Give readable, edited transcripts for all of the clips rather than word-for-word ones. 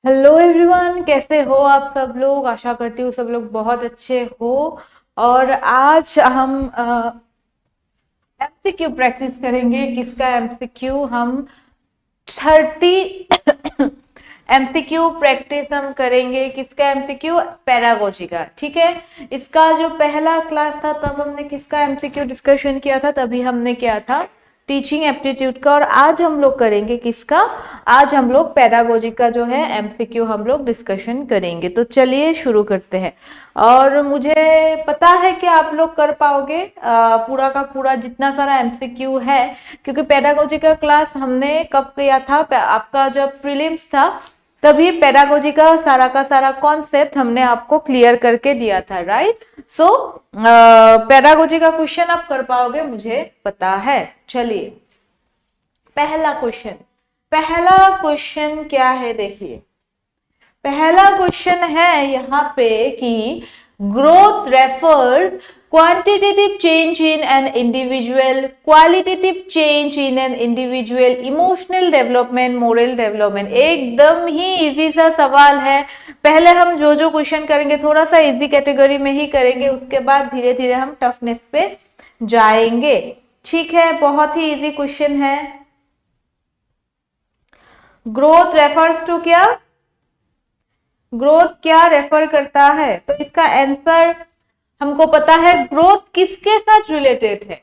Hello everyone, कैसे हो आप सब लोग। आशा करती हूँ सब लोग बहुत अच्छे हो। और आज हम एमसीक्यू प्रैक्टिस करेंगे। किसका एमसीक्यू? हम 30 एमसीक्यू प्रैक्टिस हम करेंगे। किसका एमसीक्यू? पैरागोजी का। ठीक है, इसका जो पहला क्लास था तब हमने किसका एमसीक्यू डिस्कशन किया था? तभी हमने किया था टीचिंग एप्टीट्यूड का। और आज हम लोग करेंगे किसका? आज हम लोग पैरागोजी का जो है एमसीक्यू हम लोग डिस्कशन करेंगे। तो चलिए शुरू करते हैं। और मुझे पता है कि आप लोग कर पाओगे पूरा का पूरा जितना सारा एमसीक्यू है, क्योंकि पेडागोजी का क्लास हमने कब किया था? आपका जब प्रीलिम्स था तभी पेडागोजी का सारा कॉन्सेप्ट हमने आपको क्लियर करके दिया था, राइट? सो पेडागोजी का क्वेश्चन आप कर पाओगे, मुझे पता है। चलिए पहला क्वेश्चन क्या है देखिए। पहला क्वेश्चन है यहाँ पे कि growth refers quantitative change in an individual, qualitative change in an individual, emotional development, moral development. एकदम ही इजी सा सवाल है। पहले हम जो जो क्वेश्चन करेंगे थोड़ा सा इजी कैटेगरी में ही करेंगे, उसके बाद धीरे धीरे हम टफनेस पे जाएंगे। ठीक है, बहुत ही इजी क्वेश्चन है। ग्रोथ रेफर्स टू क्या? ग्रोथ क्या रेफर करता है? तो इसका आंसर हमको पता है। ग्रोथ किसके साथ रिलेटेड है?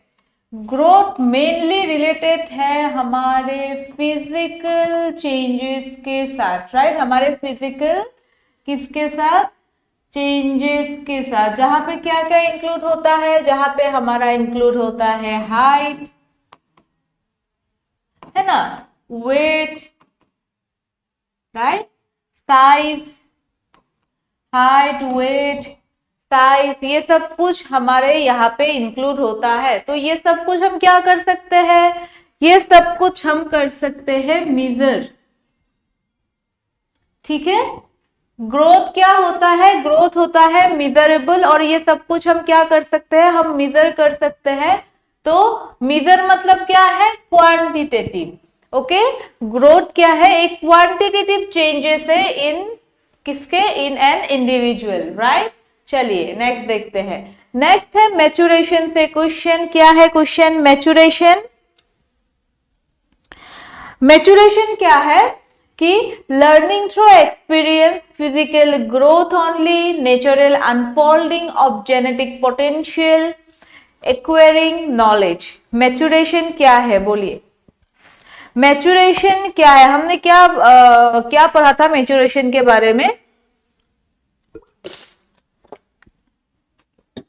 ग्रोथ मेनली रिलेटेड है हमारे फिजिकल चेंजेस के साथ, राइट? हमारे फिजिकल किसके साथ? चेंजेस के साथ। जहां पे क्या क्या इंक्लूड होता है? जहां पे हमारा इंक्लूड होता है हाइट, है ना, weight, right, size, height, weight, size, ये सब कुछ हमारे यहाँ पे इंक्लूड होता है। तो ये सब कुछ हम क्या कर सकते हैं? ये सब कुछ हम कर सकते हैं मेजर। ठीक है, ग्रोथ क्या होता है? ग्रोथ होता है मेजरेबल। और ये सब कुछ हम क्या कर सकते हैं? हम मेजर कर सकते हैं। तो मेजर मतलब क्या है? क्वांटिटेटिव। ओके, ग्रोथ क्या है? एक क्वांटिटेटिव चेंजेस है इन किसके? In an individual, right? चलिए नेक्स्ट देखते हैं। नेक्स्ट है मैच्योरेशन से क्वेश्चन। क्या है क्वेश्चन? मैच्योरेशन। मैच्योरेशन क्या है कि learning through experience, physical growth only, natural unfolding of genetic potential, acquiring knowledge. Maturation क्या है? बोलिए, मैच्योरेशन क्या है? हमने क्या पढ़ा था मैच्योरेशन के बारे में?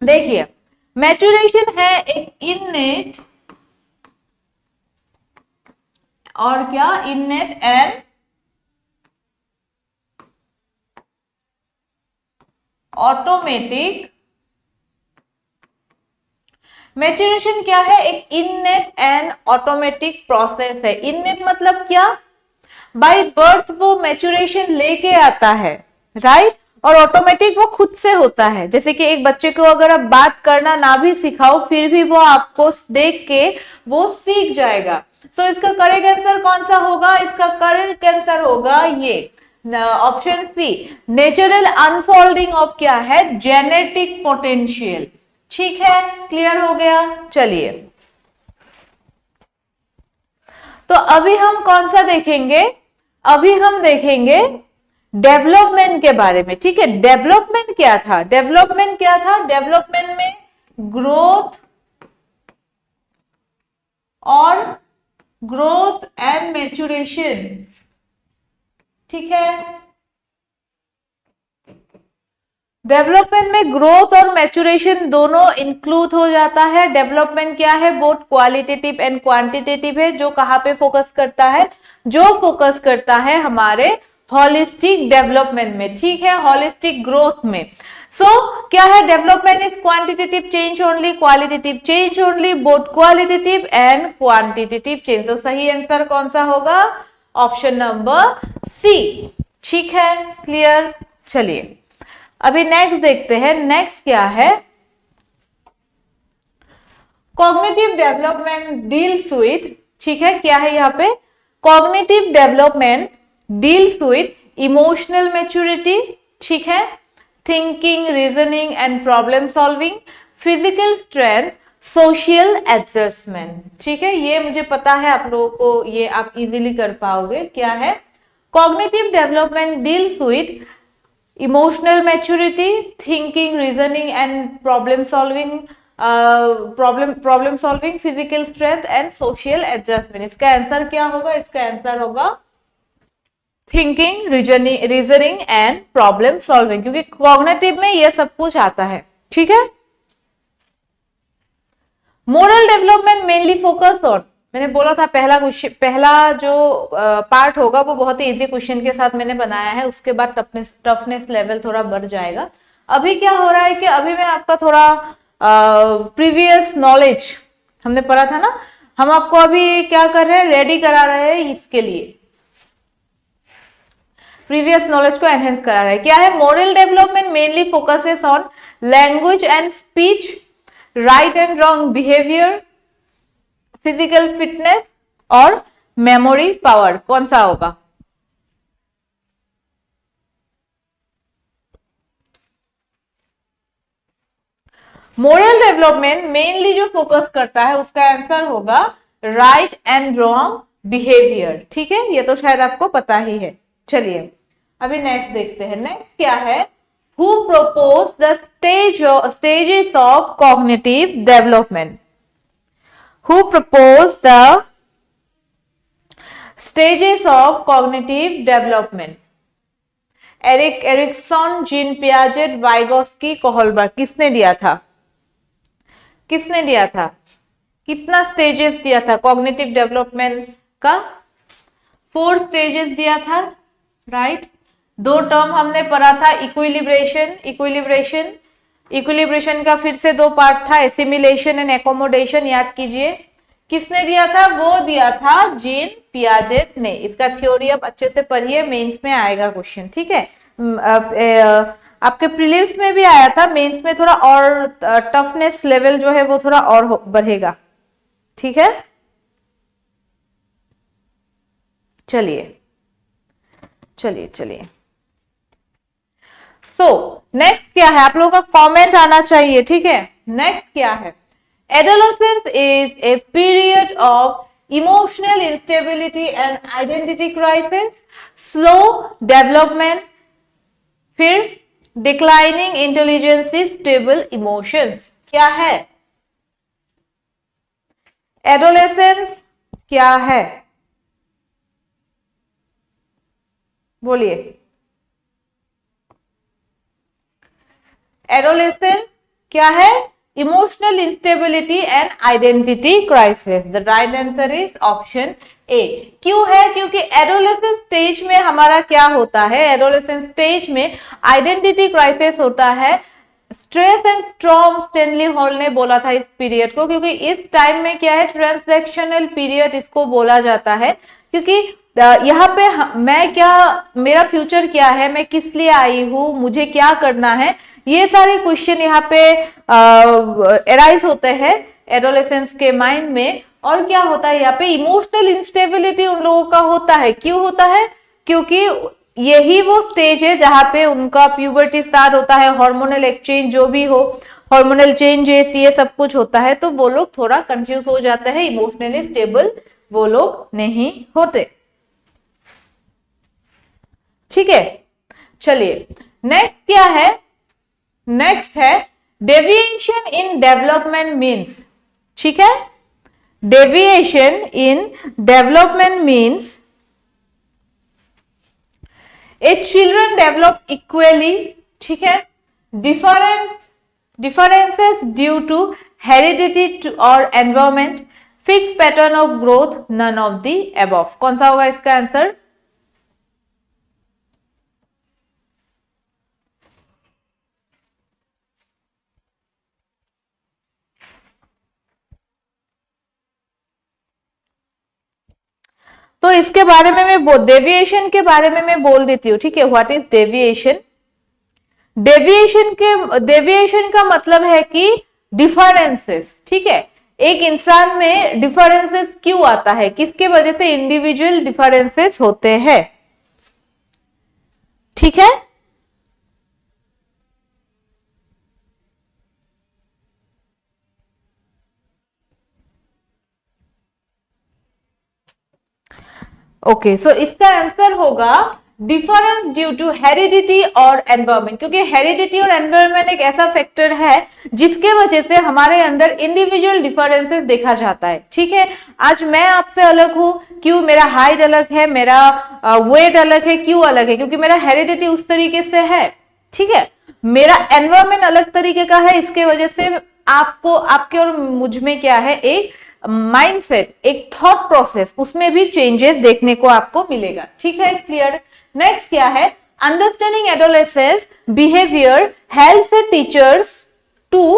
देखिए, मैच्योरेशन है एक इननेट और क्या? Innate and automatic. मैच्योरेशन क्या है? एक इननेट एंड ऑटोमेटिक प्रोसेस है। इननेट मतलब क्या? बाय बर्थ वो मैच्योरेशन लेके आता है, राइट? और ऑटोमेटिक वो खुद से होता है। जैसे कि एक बच्चे को अगर आप बात करना ना भी सिखाओ फिर भी वो आपको देख के वो सीख जाएगा। सो इसका करेक्ट आंसर कौन सा होगा? इसका करेक्ट आंसर होगा ये option C, natural unfolding of क्या है? Genetic potential. ठीक है, क्लियर हो गया। चलिए, तो अभी हम कौन सा देखेंगे? अभी हम देखेंगे डेवलपमेंट के बारे में। ठीक है, डेवलपमेंट क्या था? डेवलपमेंट क्या था? डेवलपमेंट में ग्रोथ और ग्रोथ एंड मैच्योरेशन। ठीक है, डेवलपमेंट में ग्रोथ और मैच्योरेशन दोनों इंक्लूड हो जाता है। डेवलपमेंट क्या है? बोथ क्वालिटेटिव एंड क्वांटिटेटिव है। जो कहां पे फोकस करता है? जो फोकस करता है हमारे होलिस्टिक डेवलपमेंट में। ठीक है, होलिस्टिक ग्रोथ में। सो क्या है? Development is quantitative change only, qualitative change only, both qualitative and quantitative change. तो सही आंसर कौन सा होगा? Option number C. ठीक है, क्लियर। चलिए अभी नेक्स्ट देखते हैं। नेक्स्ट क्या है? कॉग्निटिव डेवलपमेंट डील्स विद, ठीक है, क्या है यहाँ पे? Cognitive development deals with emotional maturity, ठीक है, thinking, reasoning and problem solving, physical strength, social adjustment, ठीक है। ये मुझे पता है आप लोगों को ये आप इजीली कर पाओगे। क्या है? Cognitive development deals with emotional maturity, thinking, reasoning and problem solving, problem solving, physical strength and social adjustment. इसका आंसर क्या होगा? इसका आंसर होगा thinking, reasoning and problem solving, क्योंकि कॉग्निटिव में ये सब कुछ आता है, ठीक है। Moral development mainly focus on, मैंने बोला था पहला जो पार्ट होगा वो बहुत ही इजी क्वेश्चन के साथ मैंने बनाया है, उसके बाद टफनेस लेवल थोड़ा बढ़ जाएगा। अभी क्या हो रहा है कि अभी मैं आपका थोड़ा प्रीवियस नॉलेज हमने पढ़ा था ना, हम आपको अभी क्या कर रहे हैं, रेडी करा रहे हैं इसके लिए, प्रीवियस नॉलेज को एनहेंस करा रहा है। क्या है? Moral development mainly focuses on language and speech, right and wrong behaviour, physical fitness और मेमोरी पावर। कौन सा होगा? मोरल डेवलपमेंट मेनली जो फोकस करता है उसका आंसर होगा राइट एंड रॉन्ग बिहेवियर, ठीक है। ये तो शायद आपको पता ही है। चलिए अभी नेक्स्ट देखते हैं। नेक्स्ट क्या है? Who propose the stages of cognitive development? Who propose the stages of cognitive development? Erikson, Jean Piaget, Vygotsky, Kohlberg. किसने दिया था? किसने दिया था? कितना स्टेजेस दिया था कॉग्निटिव डेवलपमेंट का? 4 स्टेजेस दिया था, राइट। 2 टर्म हमने पढ़ा था, इक्विलिब्रेशन का फिर से 2 पार्ट था, एसिमिलेशन एंड एकोमोडेशन, याद कीजिए। किसने दिया था? वो दिया था जीन पियाजेट ने। इसका थ्योरी अब अच्छे से पढ़िए, मेंस में आएगा क्वेश्चन, ठीक है। आपके प्रीलिम्स में भी आया था, मेंस में थोड़ा और टफनेस लेवल जो है वो थोड़ा और बढ़ेगा, ठीक है। चलिए चलिए चलिए, सो नेक्स्ट क्या है? आप लोगों का कमेंट आना चाहिए, ठीक है। नेक्स्ट क्या है? Adolescence is a period of emotional instability and identity crisis, slow development, फिर डिक्लाइनिंग इंटेलिजेंस, स्टेबल इमोशंस। क्या है एडोलेसेंस? क्या है? बोलिए। एडोलेसेंस क्या है? Emotional instability and identity crisis. The right answer is option A. क्यों है? क्योंकि एडोलेसेंस स्टेज में हमारा क्या होता है? एडोलेसेंस स्टेज में आइडेंटिटी क्राइसिस होता है। Stress and storm, Stanley hall ने बोला था इस पीरियड को, क्योंकि इस टाइम में क्या है, ट्रांजैक्शनल पीरियड इसको बोला जाता है। क्योंकि यहाँ पे मैं क्या, मेरा फ्यूचर क्या है, मैं किस लिए आई हूँ, मुझे क्या करना है, ये सारे क्वेश्चन यहाँ पे एराइज होते हैं एडोलेसेंस के माइंड में। और क्या होता है यहाँ पे? इमोशनल इंस्टेबिलिटी उन लोगों का होता है। क्यों होता है? क्योंकि यही वो स्टेज है जहां पे उनका प्यूबर्टी स्टार्ट होता है, हार्मोनल एक्सचेंज जो भी हो, हार्मोनल चेंजेस, ये सब कुछ होता है। तो वो लोग थोड़ा कंफ्यूज हो जाते हैं, इमोशनली स्टेबल वो लोग नहीं होते, ठीक है। चलिए नेक्स्ट क्या है? नेक्स्ट है डेविएशन इन डेवलपमेंट मीन्स, ठीक है। Deviation in development means A children develop equally, ठीक है, differences due to heredity और environment, fixed pattern of growth, none of the above। कौन सा होगा इसका आंसर? तो इसके बारे में मैं डेविएशन के बारे में मैं बोल देती हूँ, ठीक है। What is deviation? डेविएशन का मतलब है कि डिफरेंसेस, ठीक है। एक इंसान में डिफरेंसेस क्यों आता है, किसके वजह से इंडिविजुअल डिफरेंसेस होते हैं? ठीक है। ओके, सो इसका आंसर होगा डिफरेंस ड्यू टू हेरिडिटी और एनवायरमेंट, क्योंकि हेरिडिटी और एनवायरमेंट एक ऐसा फैक्टर है जिसके वजह से हमारे अंदर इंडिविजुअल डिफरेंसेस देखा जाता है। ठीक है, आज मैं आपसे अलग हूं, क्यों? मेरा हाइट अलग है, मेरा वेट अलग है, क्यों अलग है? क्योंकि मेरा हेरिडिटी उस तरीके से है। ठीक है, मेरा एनवायरमेंट अलग तरीके का है, इसके वजह से आपको, आपके और मुझ में क्या है, एक माइंडसेट, एक थॉट प्रोसेस, उसमें भी चेंजेस देखने को आपको मिलेगा। ठीक है, क्लियर। नेक्स्ट क्या है? Understanding adolescence behaviour helps teachers to,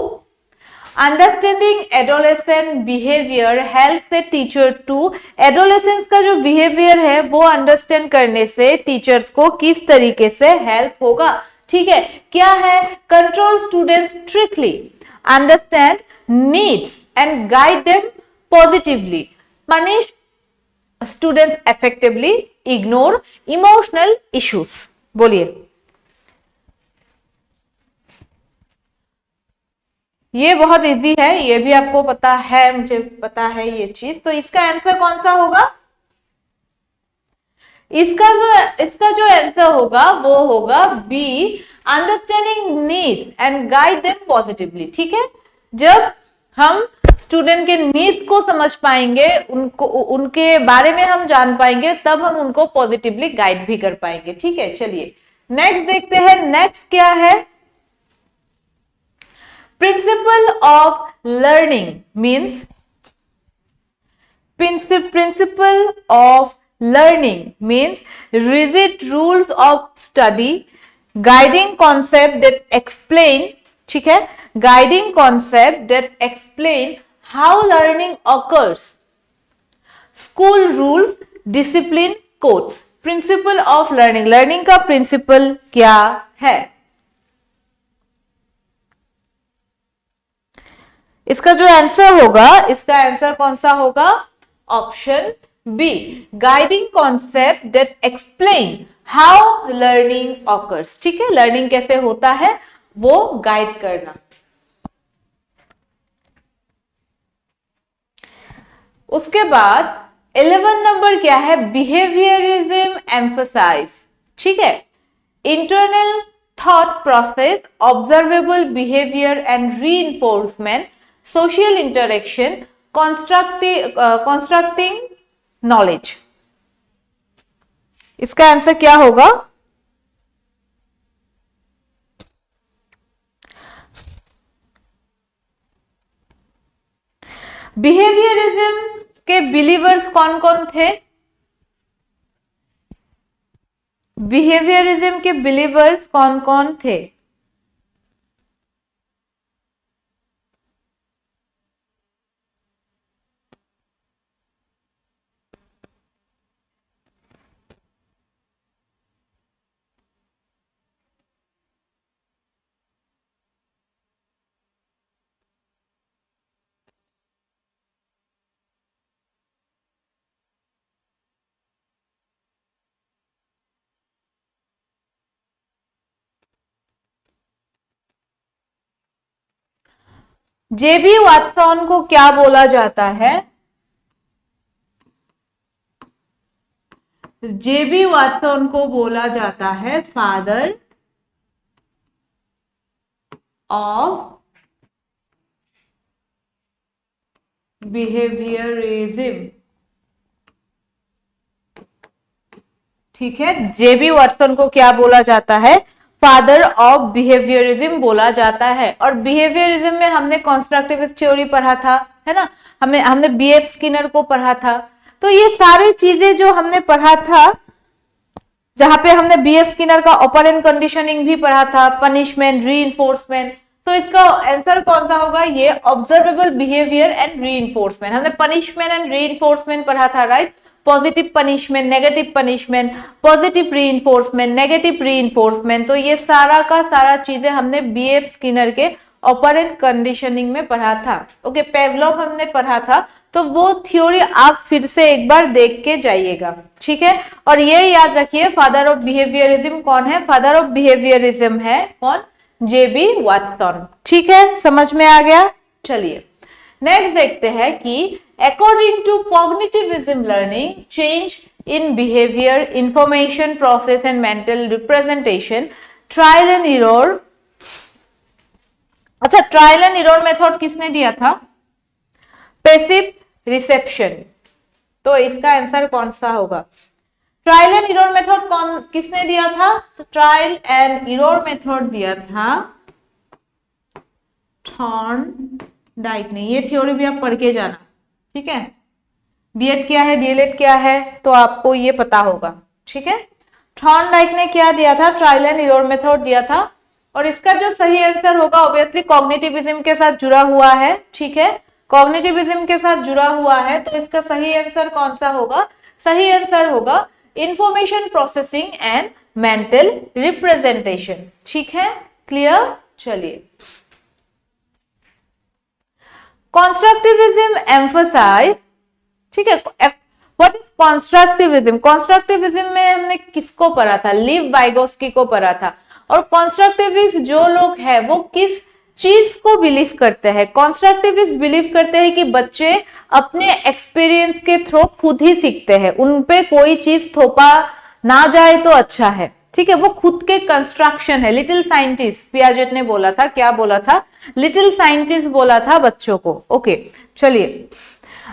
understanding adolescent behaviour helps a teacher to, adolescence का जो बिहेवियर है वो अंडरस्टैंड करने से टीचर्स को किस तरीके से हेल्प होगा। ठीक है, क्या है? Control students strictly, understand needs and guide them positively, punish students effectively, ignore emotional issues। बोलिए, ये बहुत इजी है, ये भी आपको पता है, मुझे पता है ये चीज। तो इसका आंसर कौन सा होगा? इसका जो आंसर होगा वो होगा B, understanding needs and guide them positively. ठीक है, जब हम स्टूडेंट के नीड्स को समझ पाएंगे, उनको, उनके बारे में हम जान पाएंगे, तब हम उनको पॉजिटिवली गाइड भी कर पाएंगे। ठीक है, चलिए नेक्स्ट देखते हैं। नेक्स्ट क्या है? Principle of learning means, principle of learning means rigid rules of study, guiding concept that explain, ठीक है, guiding concept that explain how learning occurs, school rules, discipline, codes। Principle of learning, learning का principal क्या है? इसका जो answer होगा, इसका answer कौन सा होगा? Option B, guiding concept that explain how learning occurs. ठीक है, लर्निंग कैसे होता है वो गाइड करना। उसके बाद 11 नंबर क्या है? Behaviourism emphasise. ठीक है, internal thought process, observable behaviour and reinforcement, social interaction, constructing knowledge. इसका आंसर क्या होगा? बिहेवियरिज्म के बिलीवर्स कौन कौन थे? बिहेवियरिज्म के बिलीवर्स कौन कौन थे? जेबी वाटसन को क्या बोला जाता है? जेबी वाटसन को बोला जाता है फादर ऑफ बिहेवियरिज्म। ठीक है, जेबी वाटसन को क्या बोला जाता है? फादर ऑफ बिहेवियरिज्म बोला जाता है। और बिहेवियरिज्म में हमने कंस्ट्रक्टिव थ्योरी पढ़ा था, है ना, हमने बीएफ स्किनर को पढ़ा था। तो ये सारी चीजें जो हमने पढ़ा था, जहां पे हमने बीएफ स्किनर का ऑपरेंट कंडीशनिंग भी पढ़ा था, पनिशमेंट, रीइंफोर्समेंट, तो इसका आंसर कौन सा होगा? ये ऑब्जर्वेबल बिहेवियर एंड रीइंफोर्समेंट। हमने पनिशमेंट एंड रीइंफोर्समेंट पढ़ा था, right? Positive punishment, negative punishment, positive reinforcement, negative reinforcement. तो ये सारा का सारा चीजें हमने बीएफ स्किनर के ऑपरेंट कंडीशनिंग में पढ़ा था। ओके, पेवलोव हमने पढ़ा था, तो वो थ्योरी आप फिर से एक बार देख के जाइएगा, ठीक है। और ये याद रखिए, फादर ऑफ बिहेवियरिज्म कौन है? फादर ऑफ बिहेवियरिज्म है कौन? जेबी वाटसन, ठीक है, समझ में आ गया। चलिए नेक्स्ट देखते हैं कि according to cognitivism learning change in behaviour, information process and mental representation, trial and error. अच्छा, ट्रायल एंड एरर मेथड किसने दिया था? Passive reception. तो इसका आंसर कौन सा होगा? ट्रायल एंड एरर मेथड कौन किसने दिया था? ट्रायल एंड एरर मेथड दिया था थॉर्नडाइक ने। ये थ्योरी भी आप पढ़ के जाना, ठीक है। बीएड क्या है, डीएलएड क्या है, तो आपको ये पता होगा, ठीक है। थॉर्नडाइक ने क्या दिया था? ट्रायल एंड एरर मेथड दिया था। और इसका जो सही आंसर होगा ऑब्वियसली कॉग्निटिविज्म के साथ जुड़ा हुआ है, ठीक है, कॉग्निटिविज्म के साथ जुड़ा हुआ है। तो इसका सही आंसर कौन सा होगा? सही आंसर होगा information processing and mental representation, ठीक है, क्लियर। चलिए, कॉन्स्ट्रक्टिविज्म एम्फसाइज, ठीक है। What is कॉन्स्ट्रक्टिविज्म? कॉन्स्ट्रक्टिविज्म में हमने किसको पढ़ा था? लीव वाइगोस्की को पढ़ा था। और कॉन्स्ट्रक्टिविस्ट जो लोग हैं वो किस चीज को बिलीव करते हैं? कॉन्स्ट्रक्टिविस्ट बिलीव करते हैं कि बच्चे अपने एक्सपीरियंस के थ्रू खुद ही सीखते हैं, उन पे कोई चीज थोपा ना जाए तो अच्छा है, ठीक है, वो खुद के कंस्ट्रक्शन है। लिटिल साइंटिस्ट पियाजेट ने बोला था, क्या बोला था? लिटिल साइंटिस्ट बोला था बच्चों को। ओके, चलिए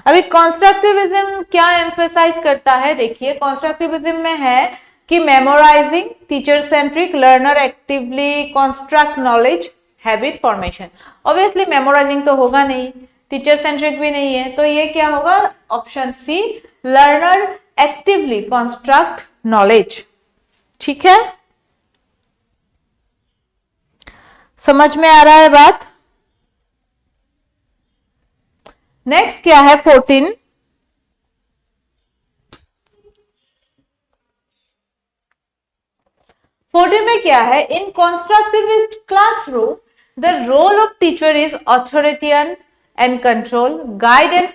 अभी कॉन्स्ट्रक्टिविज्म क्या एम्फेसाइज करता है? देखिए, कॉन्स्ट्रक्टिविज्म में है कि memorising, teacher centric, learner actively construct knowledge, habit formation. Obviously memorising तो होगा नहीं, टीचर सेंट्रिक भी नहीं है, तो ये क्या होगा? Option C, learner actively construct knowledge, ठीक है। समझ में आ रहा है बात? नेक्स्ट क्या है? 14, में क्या है? In constructivist classroom the role of teacher is authoritarian and control, guide and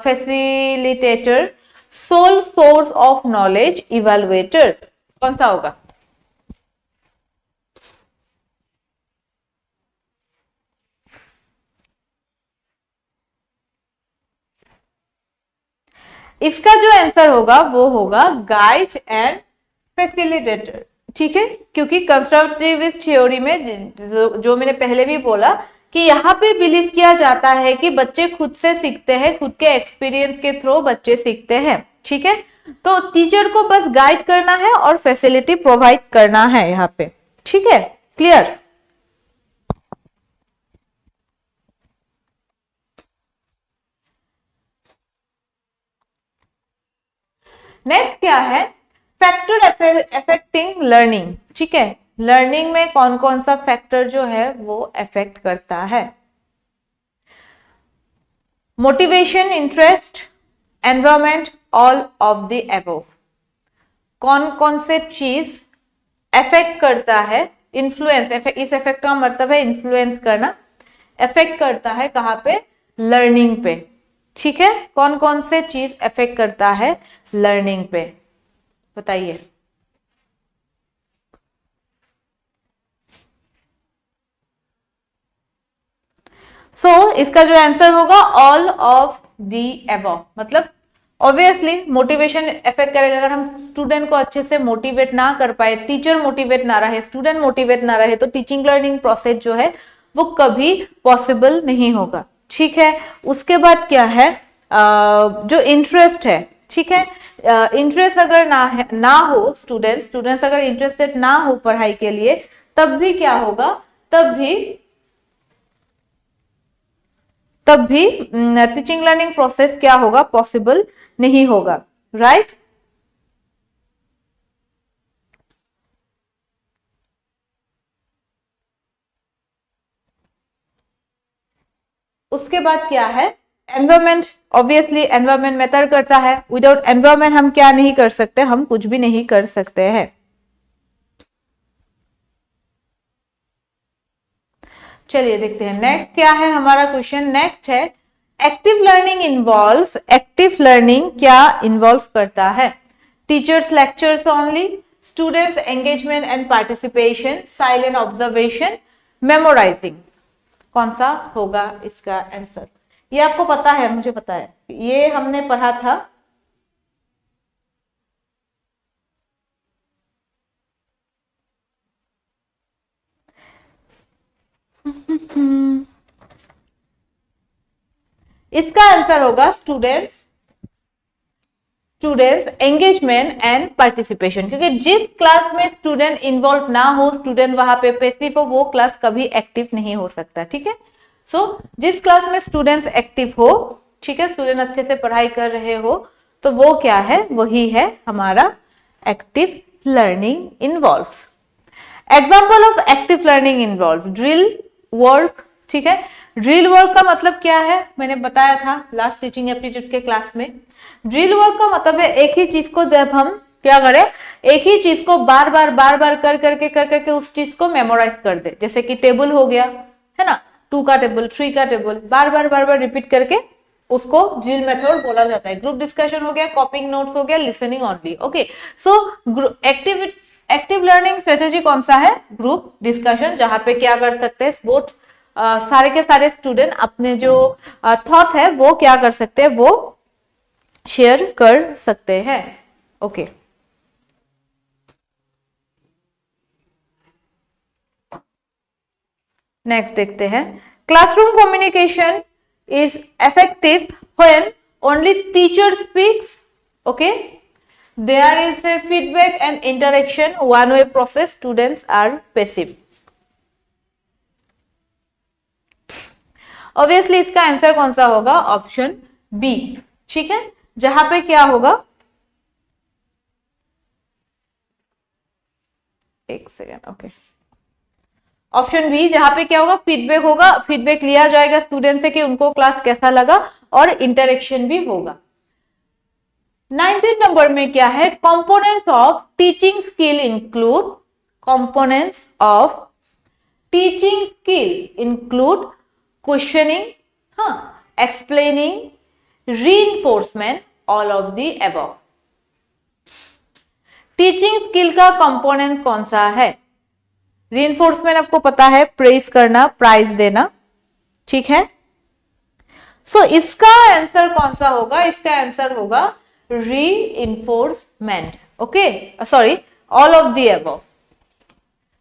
facilitator, sole source of knowledge, evaluator. कौन सा होगा? इसका जो आंसर होगा वो होगा गाइड एंड फैसिलिटेटर, ठीक है, क्योंकि कंस्ट्रक्टिविस्ट थ्योरी में जो मैंने पहले भी बोला कि यहाँ पे बिलीव किया जाता है कि बच्चे खुद से सीखते हैं, खुद के एक्सपीरियंस के थ्रू बच्चे सीखते हैं, ठीक है। तो टीचर को बस गाइड करना है और फैसिलिटी प्रोवाइड करना है यहाँ पे, ठीक है, क्लियर। नेक्स्ट क्या है? फैक्टर अफेक्टिंग लर्निंग, ठीक है। लर्निंग में कौन कौन सा फैक्टर जो है वो अफेक्ट करता है? Motivation, interest, environment, all of the above. कौन कौन से चीज अफेक्ट करता है? इन्फ्लुएंस, इस इफेक्ट का मतलब है इन्फ्लुएंस करना, अफेक्ट करता है कहां पे? लर्निंग पे, ठीक है। कौन कौन से चीज अफेक्ट करता है लर्निंग पे, बताइए। इसका जो आंसर होगा ऑल ऑफ दी अबव, मतलब ऑब्वियसली मोटिवेशन इफेक्ट करेगा। अगर हम स्टूडेंट को अच्छे से मोटिवेट ना कर पाए, टीचर मोटिवेट ना रहे, स्टूडेंट मोटिवेट ना रहे, तो टीचिंग लर्निंग प्रोसेस जो है वो कभी पॉसिबल नहीं होगा, ठीक है। उसके बाद क्या है? जो इंटरेस्ट है, ठीक है, इंटरेस्ट अगर ना हो, स्टूडेंट्स अगर इंटरेस्टेड ना हो पढ़ाई के लिए, तब भी क्या होगा? तब भी टीचिंग लर्निंग प्रोसेस क्या होगा? पॉसिबल नहीं होगा, राइट। उसके बाद क्या है? एनवायरमेंट, ऑब्वियसली एनवायरमेंट मैटर करता है। विदाउट एनवायरमेंट हम क्या नहीं कर सकते? हम कुछ भी नहीं कर सकते हैं। चलिए देखते हैं नेक्स्ट क्या है हमारा क्वेश्चन। नेक्स्ट है एक्टिव लर्निंग क्या इन्वॉल्व करता है? Teachers lectures only, students engagement and participation, silent observation, memorising. कौन सा होगा इसका आंसर? ये आपको पता है, मुझे पता है, ये हमने पढ़ा था। इसका आंसर होगा स्टूडेंट्स एंगेजमेंट एंड पार्टिसिपेशन, क्योंकि जिस क्लास में स्टूडेंट इन्वॉल्व ना हो, स्टूडेंट वहां पे पैसिव हो, वो क्लास कभी एक्टिव नहीं हो सकता। ठीक है, सो जिस क्लास में स्टूडेंट्स एक्टिव हो, ठीक है, स्टूडेंट अच्छे से पढ़ाई कर रहे हो, तो वो क्या है? वही है हमारा active learning involves. Example of active learning involve drill work. ठीक है, ड्रिल वर्क का मतलब क्या है? मैंने बताया था लास्ट टीचिंग एप्टीट्यूड के क्लास में। ड्रिल वर्क का मतलब है एक ही चीज को जब हम क्या करें, एक ही चीज को बार बार कर करके उस चीज को मेमोराइज कर दे। जैसे कि टेबल हो गया, है ना, 2 का टेबल, 3 का टेबल, बार बार रिपीट करके उसको ड्रिल मेथड बोला जाता है। ग्रुप डिस्कशन हो गया, कॉपिंग नोट्स हो गया, listening only. Okay, so active learning strategy कौन सा है? ग्रुप डिस्कशन, जहां पे क्या कर सकते हैं बोथ सारे के सारे स्टूडेंट अपने जो थॉट है वो क्या कर सकते हैं, वो शेयर कर सकते हैं। ओके, नेक्स्ट देखते हैं। Classroom communication is effective when only teacher speaks. Okay, there is a feedback and interaction, one way process, students are passive. Obviously इसका आंसर कौन सा होगा? Option B. ठीक है, जहां पे क्या होगा, एक सेकेंड, ओके, ऑप्शन बी, जहां पे क्या होगा? फीडबैक होगा, फीडबैक लिया जाएगा स्टूडेंट से कि उनको क्लास कैसा लगा, और इंटरेक्शन भी होगा। 19 नंबर में क्या है? Components of teaching skill include, components of teaching skill include questioning, हाँ, explaining, reinforcement, all of the above. Teaching skill का कंपोनेंट कौन सा है? रीइंफोर्समेंट आपको पता है, प्रेज करना, प्राइज देना। ठीक है, सो इसका आंसर कौन सा होगा? इसका आंसर होगा reinforcement. Okay, sorry, all of the above.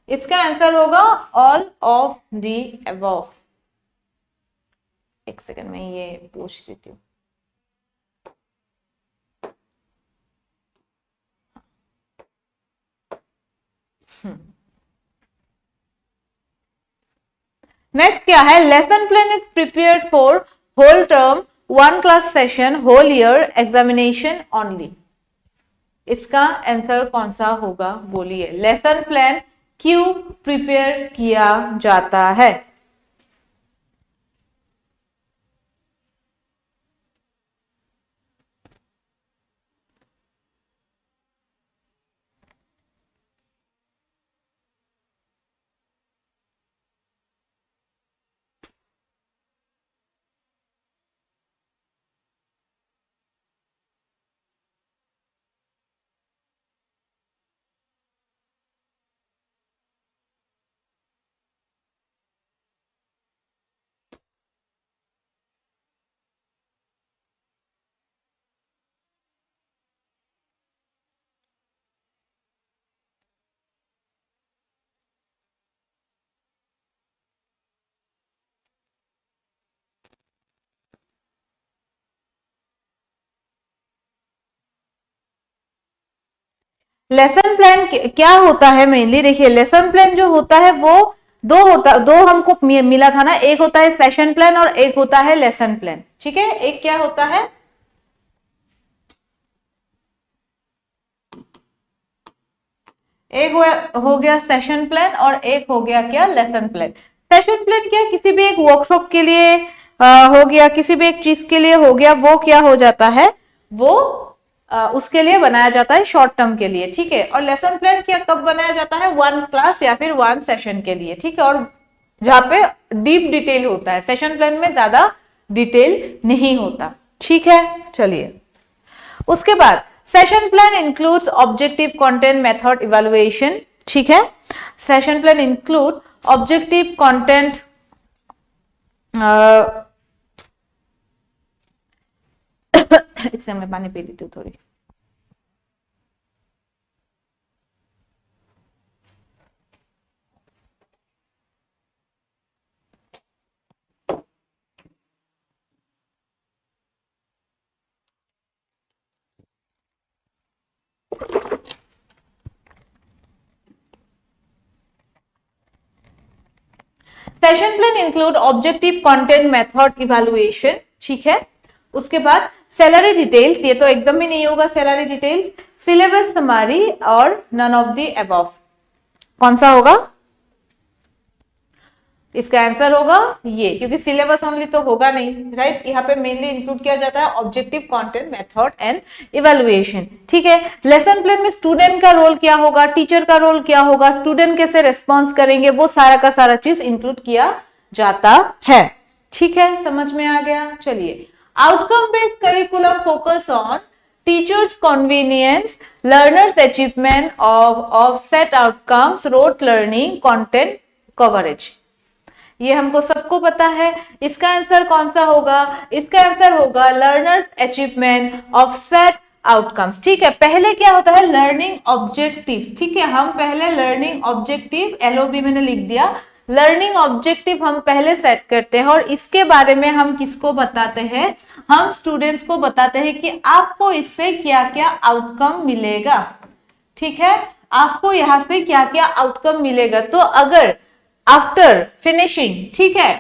इसका आंसर होगा ऑल ऑफ द अबव। एक सेकंड में ये पूछ देती हूँ। नेक्स्ट क्या है? Lesson plan is prepared for whole term, 1 class session, whole year, examination only. इसका आंसर कौन सा होगा? बोलिए, लेसन प्लान क्यों प्रिपेयर किया जाता है? लेसन प्लान क्या होता है? मेनली देखिए, लेसन प्लान जो होता है वो दो हमको मिला था ना, एक होता है सेशन प्लान और एक होता है लेसन प्लान। ठीक है, एक क्या होता है? एक हो गया सेशन प्लान और एक हो गया क्या? Lesson plan. सेशन प्लान क्या? किसी भी एक वर्कशॉप के लिए हो गया, किसी भी एक चीज के लिए हो गया, वो क्या हो जाता है? वो उसके लिए बनाया जाता है शॉर्ट टर्म के लिए। ठीक है, और लेसन प्लान क्या कब बनाया जाता है? 1 क्लास या फिर 1 सेशन के लिए। ठीक है, और जहां पे डीप डिटेल होता है। सेशन प्लान में ज्यादा डिटेल नहीं होता। ठीक है, चलिए उसके बाद session plan includes objective content method evaluation. ठीक है, session plan include objective content इससे मैं पानी पी लेती हूँ थोड़ी। Session plan include objective content method evaluation. ठीक है, उसके बाद सैलरी डिटेल्स, ये तो एकदम ही नहीं होगा सैलरी डिटेल्स, सिलेबस समरी और नन ऑफ द अबव। कौन सा होगा इसका आंसर? होगा ये, क्योंकि सिलेबस ओनली तो होगा नहीं, राइट। यहाँ पे मेनली इंक्लूड किया जाता है objective content method and evaluation. ठीक है, लेसन प्लान में स्टूडेंट का रोल क्या होगा, टीचर का रोल क्या होगा, स्टूडेंट कैसे रेस्पॉन्स करेंगे, वो सारा का सारा चीज इंक्लूड किया जाता है। ठीक है, समझ में आ गया। चलिए, outcome based curriculum focus on teachers convenience, learners achievement of set outcomes, rote learning, content coverage. ये हमको सबको पता है। इसका आंसर कौन सा होगा? इसका आंसर होगा learners achievement of set outcomes. ठीक है, पहले क्या होता है लर्निंग ऑब्जेक्टिव। ठीक है, हम पहले लर्निंग ऑब्जेक्टिव, एलओबी मैंने लिख दिया, लर्निंग ऑब्जेक्टिव हम पहले सेट करते हैं और इसके बारे में हम किसको बताते हैं? हम स्टूडेंट्स को बताते हैं कि आपको इससे क्या क्या आउटकम मिलेगा। ठीक है, आपको यहां से क्या क्या आउटकम मिलेगा। तो अगर आफ्टर फिनिशिंग, ठीक है,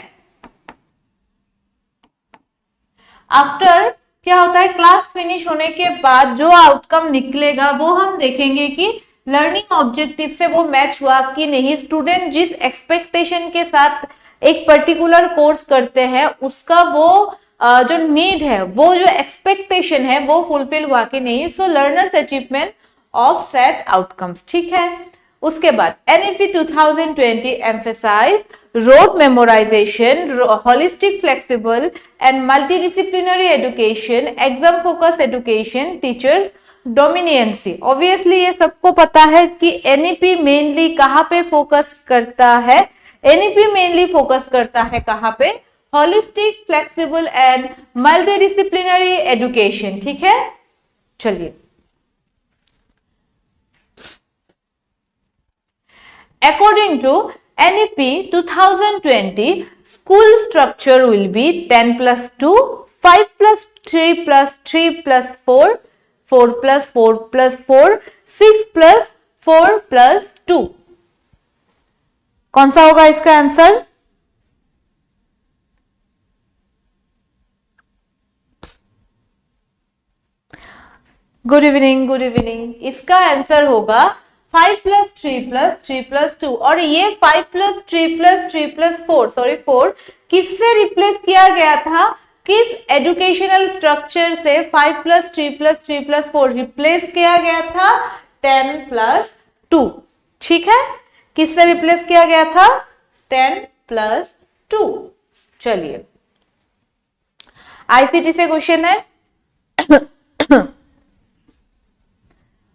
आफ्टर क्या होता है क्लास फिनिश होने के बाद जो आउटकम निकलेगा वो हम देखेंगे कि लर्निंग ऑब्जेक्टिव से वो मैच हुआ कि नहीं। स्टूडेंट जिस एक्सपेक्टेशन के साथ एक पर्टिकुलर कोर्स करते हैं उसका वो जो नीड है, वो जो एक्सपेक्टेशन है वो फुलफिल हुआ कि नहीं। सो learners achievement of set outcomes. ठीक है, उसके बाद NEP 2020 emphasize rote memorization, holistic, flexible and multidisciplinary education, exam focused education, teachers dominancy। Obviously ये सबको पता है कि NEP मेनली कहाँ पे फोकस करता है? NEP मेनली फोकस करता है कहाँ पे? Holistic, flexible and multidisciplinary education. ठीक है, चलिए, according to NEP 2020, school structure will be 10 plus 2, 5 plus 3 plus 3 plus 4, 4 plus 4 plus 4, 6 plus 4 plus 2। कौन सा होगा इसका answer? Good evening, good evening. इसका आंसर होगा 5 plus 3 plus 3 plus 2। और ये 5 plus 3 plus 3 plus 4, सॉरी 4 किससे रिप्लेस किया गया था? किस एजुकेशनल स्ट्रक्चर से 5 plus 3 plus 3 plus 4 रिप्लेस किया गया था? 10 plus 2। ठीक है, किससे रिप्लेस किया गया था? 10 plus 2। चलिए, आईसीटी से क्वेश्चन है।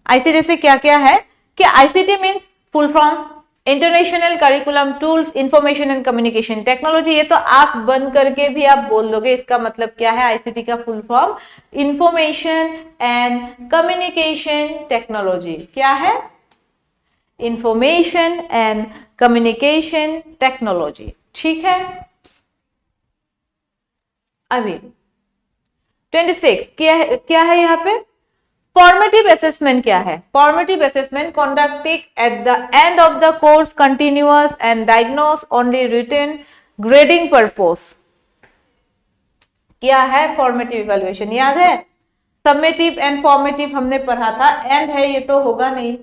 आईसीटी से क्या क्या है कि ICT means full form international curriculum tools information and communication technology. ये तो आंख बंद करके भी आप बोल दोगे इसका मतलब क्या है। आईसीटी का full form information and communication technology. क्या है? Information and communication technology. ठीक है, अभी 26 क्या है यहाँ पे? फॉर्मेटिव असेसमेंट क्या है? Formative assessment conducted at the end of the course, continuous and diagnose only written grading purpose. क्या है फॉर्मेटिव इवैल्यूएशन? याद है? समेटिव एंड फॉर्मेटिव हमने पढ़ा था। एंड है ये तो होगा नहीं,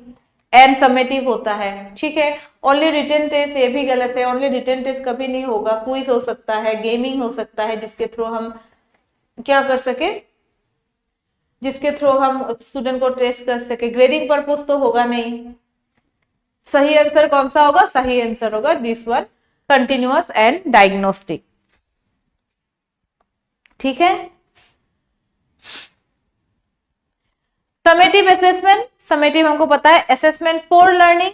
एंड समेटिव होता है। ठीक है, ओनली रिटन टेस्ट ये भी गलत है। ओनली रिटन टेस्ट कभी नहीं होगा। क्विज हो सकता है, गेमिंग हो सकता है, जिसके थ्रू हम क्या कर सके, जिसके थ्रू हम स्टूडेंट को टेस्ट कर सके। ग्रेडिंग पर्पस तो होगा नहीं। सही आंसर कौन सा होगा? सही आंसर होगा this one, continuous and diagnostic. ठीक है। समेटिव असेसमेंट, समेटिव हमको पता है, असेसमेंट फॉर लर्निंग।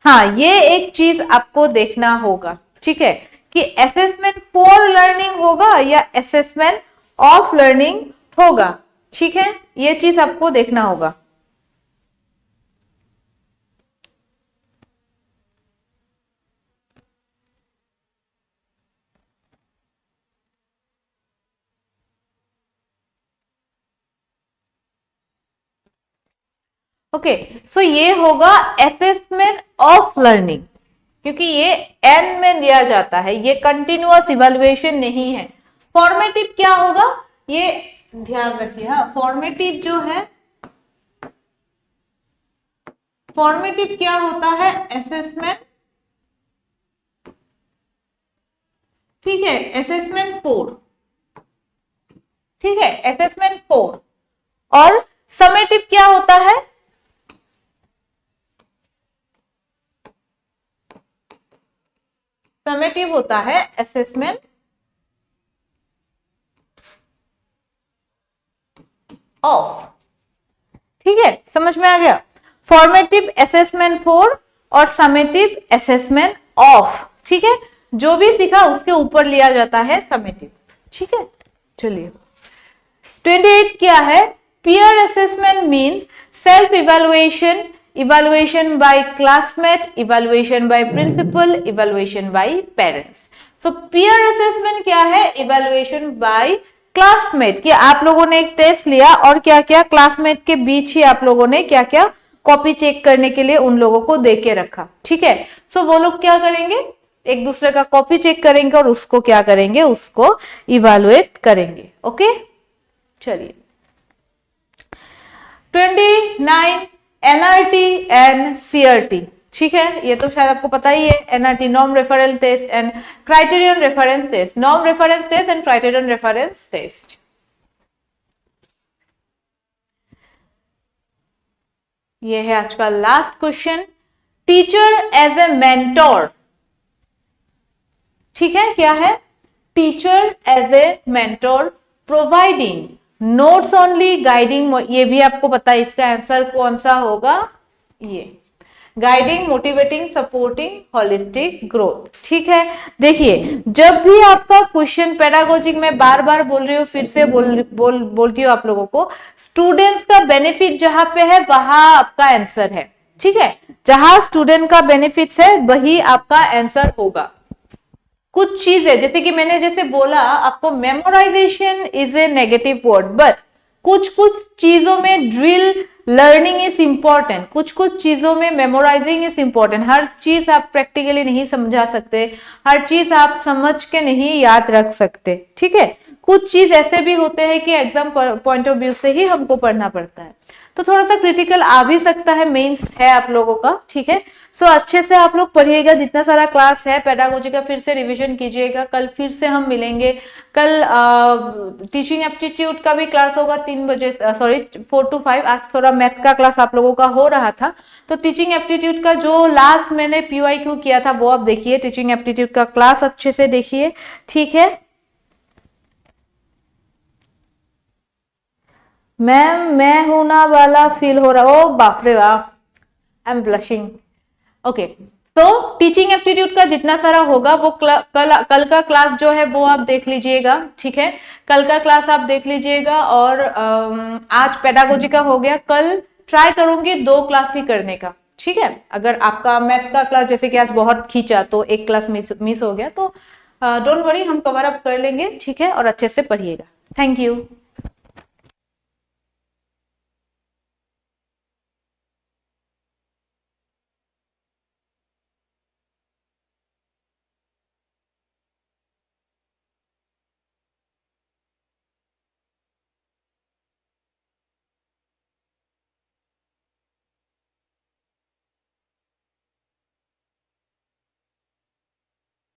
हाँ, ये एक चीज आपको देखना होगा, ठीक है, कि असेसमेंट फॉर लर्निंग होगा या असेसमेंट ऑफ लर्निंग होगा, ठीक है, ये चीज आपको देखना होगा। ओके, सो ये होगा असेसमेंट ऑफ लर्निंग, क्योंकि ये एन में दिया जाता है, ये कंटिन्यूअस इवैल्यूएशन नहीं है। फॉर्मेटिव क्या होगा, ये ध्यान रखिए। हाँ, फॉर्मेटिव जो है, फॉर्मेटिव क्या होता है, असेसमेंट, ठीक है, असेसमेंट 4, ठीक है, असेसमेंट 4। और समेटिव क्या होता है, समेटिव होता है असेसमेंट ऑफ, ठीक है, समझ में आ गया। फॉर्मेटिव असेसमेंट 4 और समेटिव असेसमेंट ऑफ, ठीक है, जो भी सीखा उसके ऊपर लिया जाता है समेटिव, ठीक है। चलिए 28 क्या है, peer assessment means self evaluation, evaluation by classmate, evaluation by principal, evaluation by parents. So peer assessment क्या है, इवैल्यूएशन बाय क्लासमेट, कि आप लोगों ने एक टेस्ट लिया और क्या क्या क्लासमेट के बीच ही आप लोगों ने क्या क्या कॉपी चेक करने के लिए उन लोगों को दे के रखा, ठीक है। सो वो लोग क्या करेंगे, एक दूसरे का कॉपी चेक करेंगे और उसको क्या करेंगे, उसको इवैल्यूएट करेंगे। ओके, चलिए 29 एनआरटी एंड सीआरटी, ठीक है, ये तो शायद आपको पता ही है। NRT norm reference test and criterion reference test, norm reference test and criterion reference test. ये है आज का last question, teacher as a mentor, ठीक है, क्या है, teacher as a mentor providing notes only, guiding, ये भी आपको पता है इसका आंसर कौन सा होगा, ये guiding, motivating, supporting holistic growth, ठीक है। देखिए जब भी आपका क्वेश्चन पेडागोजिक में बार बार बोल रही हूँ, फिर से बोलती हूँ आप लोगों को, स्टूडेंट्स का बेनिफिट जहां पे है वहां आपका आंसर है, ठीक है, जहां स्टूडेंट का बेनिफिट है वही आपका आंसर होगा। कुछ चीजें जैसे कि मैंने जैसे बोला आपको, memorisation is a negative word, but कुछ कुछ चीजों में ड्रिल लर्निंग इज इंपॉर्टेंट, कुछ कुछ चीजों में मेमोराइजिंग इज इंपॉर्टेंट। हर चीज आप प्रैक्टिकली नहीं समझा सकते, हर चीज आप समझ के नहीं याद रख सकते, ठीक है। कुछ चीज ऐसे भी होते हैं कि एग्जाम पॉइंट ऑफ व्यू से ही हमको पढ़ना पड़ता है, तो थोड़ा सा क्रिटिकल आ भी सकता है, मेंस है आप लोगों का, ठीक है। सो अच्छे से आप लोग पढ़िएगा, जितना सारा क्लास है पेडागोजी का फिर से रिवीजन कीजिएगा। कल फिर से हम मिलेंगे, कल टीचिंग एप्टीट्यूड का भी क्लास होगा 3 बजे, सॉरी 4 to 5। आज थोड़ा मैथ्स का क्लास आप लोगों का हो रहा था, तो टीचिंग एप्टीट्यूड का जो लास्ट मैंने PYQ किया था वो आप देखिए, टीचिंग एप्टीट्यूड का क्लास अच्छे से देखिए, ठीक है। मैम मैं हूं ना वाला फील हो रहा, ओ बाप रे बाप, आई एम ब्लशिंग। ओके, तो टीचिंग एप्टीट्यूड का जितना सारा होगा वो कल का क्लास जो है वो आप देख लीजिएगा, ठीक है, कल का क्लास आप देख लीजिएगा। और आज पेडागोजी का हो गया, कल ट्राई करूंगी 2 क्लास ही करने का, ठीक है। अगर आपका मैथ्स का क्लास जैसे कि आज बहुत खींचा तो एक क्लास मिस हो गया, तो डोंट वरी, हम कवर अप कर लेंगे, ठीक है, और अच्छे से पढ़िएगा। Thank you.